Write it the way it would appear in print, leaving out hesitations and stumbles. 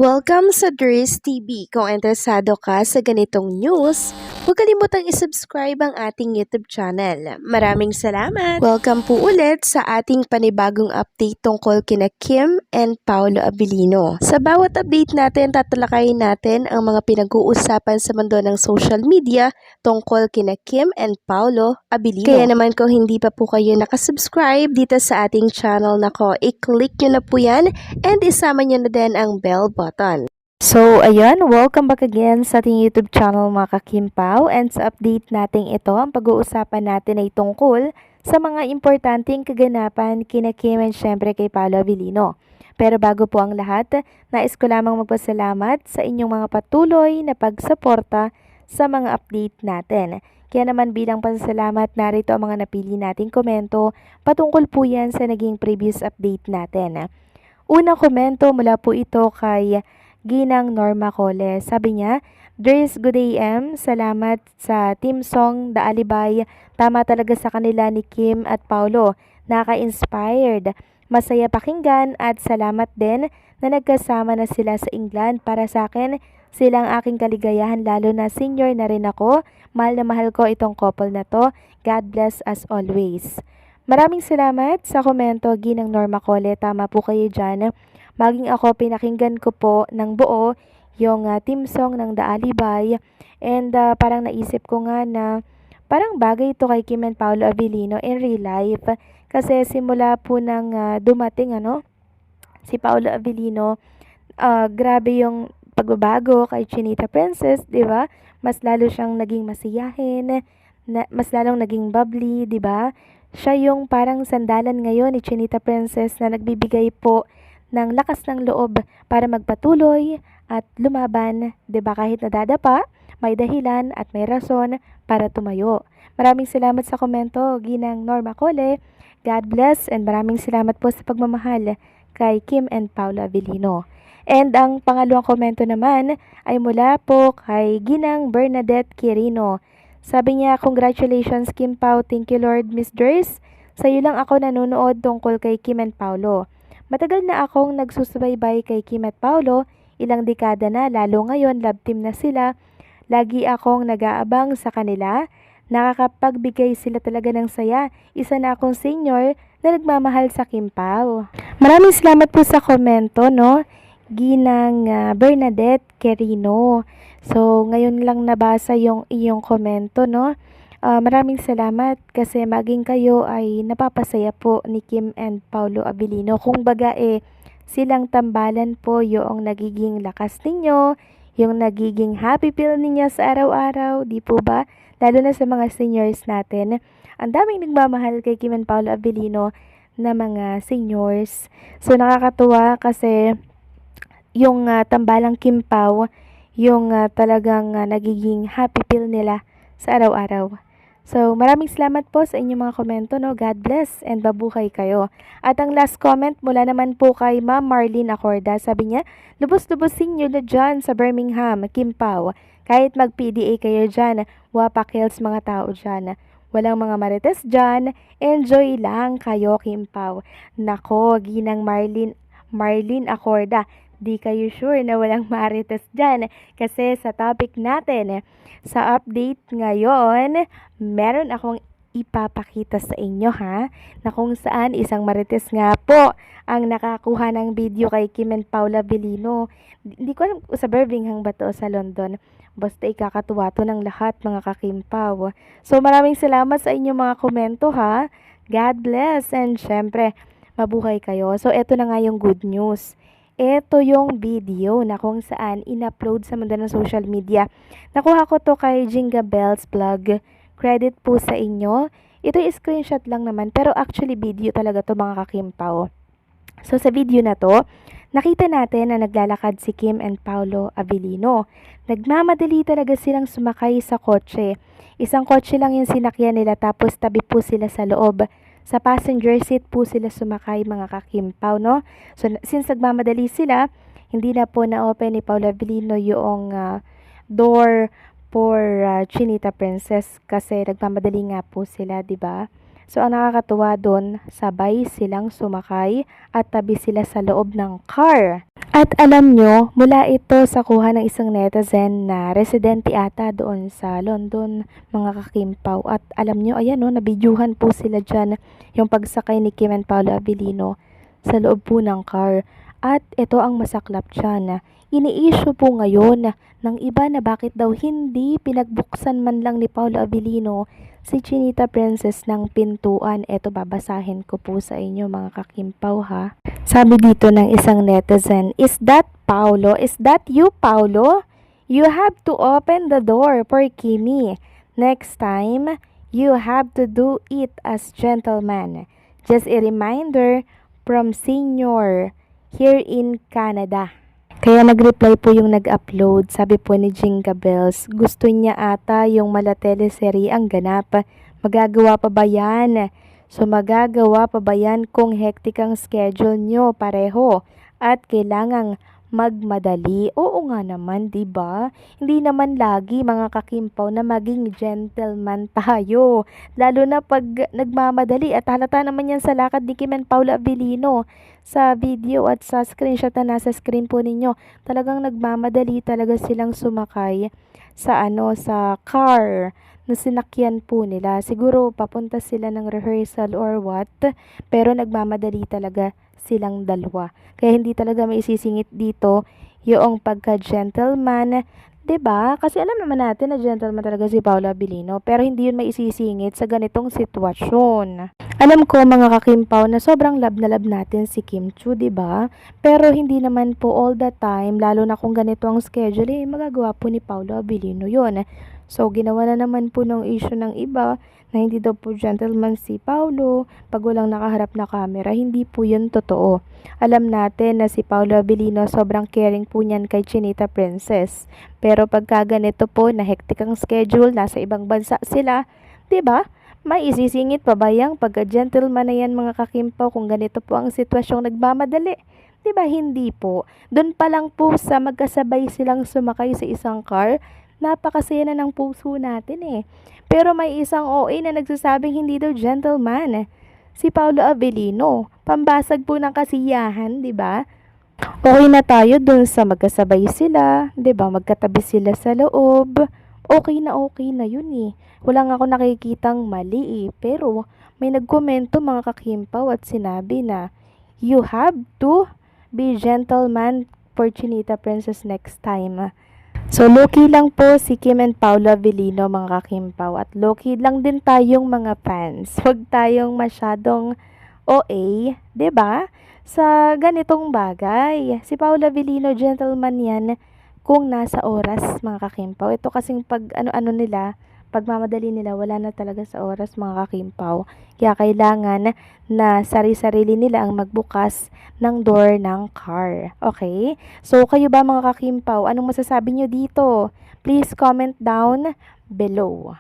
Welcome sa Dries TV. Kung interesado ka sa ganitong news, huwag kalimutang isubscribe ang ating YouTube channel. Maraming salamat! Welcome po ulit sa ating panibagong update tungkol kina Kim and Paolo Abilino. Sa bawat update natin, tatalakayin natin ang mga pinag-uusapan sa mundo ng social media tungkol kina Kim and Paolo Abilino. Kaya naman kung hindi pa po kayo nakasubscribe dito sa ating channel nako, i-click nyo na po yan and isama nyo na din ang bell button. So, ayan, welcome back again sa ating YouTube channel mga kakimpaw, and sa update natin ito, ang pag-uusapan natin ay tungkol sa mga importanteng kaganapan kina Kim and syempre kay Paolo Abilino. Pero bago po ang lahat, nais ko lamang magpasalamat sa inyong mga patuloy na pagsuporta sa mga update natin. Kaya naman bilang pasasalamat, narito ang mga napili nating komento patungkol po yan sa naging previous update natin. Unang komento mula po ito kay Ginang Norma Cole. Sabi niya, Dries, good AM. Salamat sa team song The Alibay. Tama talaga sa kanila ni Kim at Paolo. Naka-inspired. Masaya pakinggan at salamat din na nagkasama na sila sa England. Para sa akin, silang aking kaligayahan, lalo na senior na rin ako. Mahal na mahal ko itong couple na to. God bless as always. Maraming salamat sa komento, Ginang Norma Cole. Tama po kayo dyan. Maging ako, pinakinggan ko po ng buo yung team song ng The Alibay. And parang naisip ko nga na parang bagay ito kay Kim and Paolo Abilino in real life. Kasi simula po nang dumating si Paolo Abilino, grabe yung pagbabago kay Chinita Princess, di ba? Mas lalo siyang naging masiyahin, mas lalong naging bubbly, di ba? Siya yung parang sandalan ngayon ni Chinita Princess na nagbibigay po ng lakas ng loob para magpatuloy at lumaban, 'di ba? Kahit nadadapa, may dahilan at may rason para tumayo. Maraming salamat sa komento, Ginang Norma Cole. God bless and maraming salamat po sa pagmamahal kay Kim and Paolo Abilino. And ang pangalawang komento naman ay mula po kay Ginang Bernadette Quirino. Sabi niya, congratulations Kim Pao, thank you Lord, Miss Dries. Sa'yo lang ako nanonood tungkol kay Kim and Paolo. Matagal na akong nagsusubaybay kay Kim at Paolo, ilang dekada na, lalo ngayon love team na sila. Lagi akong nag-aabang sa kanila, nakakapagbigay sila talaga ng saya. Isa na akong senior na nagmamahal sa Kim Pao. Maraming salamat po sa komento, no? Ginang Bernadette Quirino. So, ngayon lang nabasa yung iyong komento, no? Maraming salamat kasi maging kayo ay napapasaya po ni Kim and Paolo Abilino. Kung baga silang tambalan po yung nagiging lakas ninyo, yung nagiging happy pill ninyo sa araw-araw, di po ba? Lalo na sa mga seniors natin. Ang daming nagmamahal kay Kim and Paolo Abilino na mga seniors. So, nakakatuwa kasi yung tambalang Kim Pao, yung talagang nagiging happy pill nila sa araw-araw. So, maraming salamat po sa inyong mga komento, no? God bless and babuhay kayo. At ang last comment mula naman po kay Ma'am Marlene Acorda. Sabi niya, lubos-lubosin nyo na dyan sa Birmingham, Kim Pao. Kahit mag-PDA kayo dyan, wapak hills mga tao dyan. Walang mga marites dyan, enjoy lang kayo, Kim Pao. Nako, Ginang Marlene Acorda. Di kayo sure na walang marites dyan. Kasi sa topic natin, sa update ngayon, meron akong ipapakita sa inyo na kung saan isang marites nga po ang nakakuha ng video kay Kim and Paolo Abilino. Hindi ko alam sa Birmingham ba to o sa London. Basta ikakatuwa to ng lahat mga kakimpaw. So maraming salamat sa inyong mga komento God bless and syempre mabuhay kayo. So eto na nga yung good news. Ito yung video na kung saan in-upload sa mundo ng social media. Nakuha ko to kay Jinga Bells Vlog. Credit po sa inyo. Ito yung screenshot lang naman pero actually video talaga to mga kakimpaw. So sa video na to, nakita natin na naglalakad si Kim and Paolo Abilino. Nagmamadali talaga silang sumakay sa kotse. Isang kotse lang yung sinakyan nila tapos tabi po sila sa loob. Sa passenger seat po sila sumakay mga kakimpaw, no? So, since nagmamadali sila, hindi na po na-open ni Paolo Abilino yung door for Chinita Princess kasi nagmamadali nga po sila, di ba? So, ang nakakatuwa doon, sabay silang sumakay at tabi sila sa loob ng car. At alam nyo, mula ito sa kuha ng isang netizen na residente ata doon sa London, mga kakimpaw. At alam nyo, ayan o, nabidyuhan po sila dyan yung pagsakay ni Kim and Paolo Abilino sa loob po ng car. At ito ang masaklap dyan. Ini-issue po ngayon ng iba na bakit daw hindi pinagbuksan man lang ni Paolo Abilino si Chinita Princess ng pintuan. Ito, babasahin ko po sa inyo mga kakimpaw ha. Sabi dito ng isang netizen, "Is that Paolo? Is that you, Paolo? You have to open the door for Kimi. Next time, you have to do it as gentleman. Just a reminder from Senior here in Canada." Kaya nag-reply po yung nag-upload. Sabi po ni Jinga Bells, gusto niya ata yung mala teleserye ang ganap. Magagawa pa ba yan? So magagawa pa ba yan kung hectic ang schedule nyo pareho at kailangang magmadali? Oo nga naman, 'di ba? Hindi naman lagi mga kakimpaw na maging gentleman tayo. Lalo na pag nagmamadali at halata naman yan sa lakad ni Kim and Paolo Abilino sa video at sa screenshot na nasa screen po ninyo. Talagang nagmamadali talaga silang sumakay sa sa car na sinakyan po nila. Siguro papunta sila ng rehearsal or what, pero nagmamadali talaga silang dalawa. Kaya hindi talaga maisisingit dito yung pagka-gentleman, 'di ba? Kasi alam naman natin na gentleman talaga si Paolo Abilino, pero hindi yun maisisingit sa ganitong sitwasyon. Alam ko mga kakimpaw na sobrang love na love natin si Kim Chu, 'di ba? Pero hindi naman po all the time, lalo na kung ganito ang schedule, magagawa po ni Paolo Abilino 'yun. So, ginawa na naman po ng issue ng iba na hindi daw po gentleman si Paolo pag walang nakaharap na camera. Hindi po yun totoo. Alam natin na si Paolo Abilino sobrang caring po niyan kay Chinita Princess. Pero pagka ganito po na hectic ang schedule, nasa ibang bansa sila, 'di ba? May isisingit pa ba yang pagka-gentleman na yan mga kakimpaw kung ganito po ang sitwasyong nagmamadali? 'Di ba hindi po? Doon pa lang po sa magkasabay silang sumakay sa isang car, napakasaya na ng puso natin eh. Pero may isang OA na nagsasabing hindi daw gentleman. Si Paolo Abilino. Pambasag po ng kasiyahan, 'di ba? Okay na tayo dun sa magkasabay sila, 'di ba? Magkatabi sila sa loob. Okay na yun eh. Wala nga ako nakikitang mali eh. Pero may nagkomento mga kakimpaw at sinabi na you have to be gentleman for Chinita Princess next time. So, low-key lang po si Kim and Paolo Abilino mga kakimpaw at low-key lang din tayong mga fans. Huwag tayong masyadong OA, 'di ba? Sa ganitong bagay. Si Paolo Abilino, gentleman yan kung nasa oras mga kakimpaw. Ito kasing pag ano-ano nila, pagmamadali nila, wala na talaga sa oras mga kakimpaw. Kaya kailangan na sari-sarili nila ang magbukas ng door ng car. Okay? So, kayo ba mga kakimpaw, anong masasabi nyo dito? Please comment down below.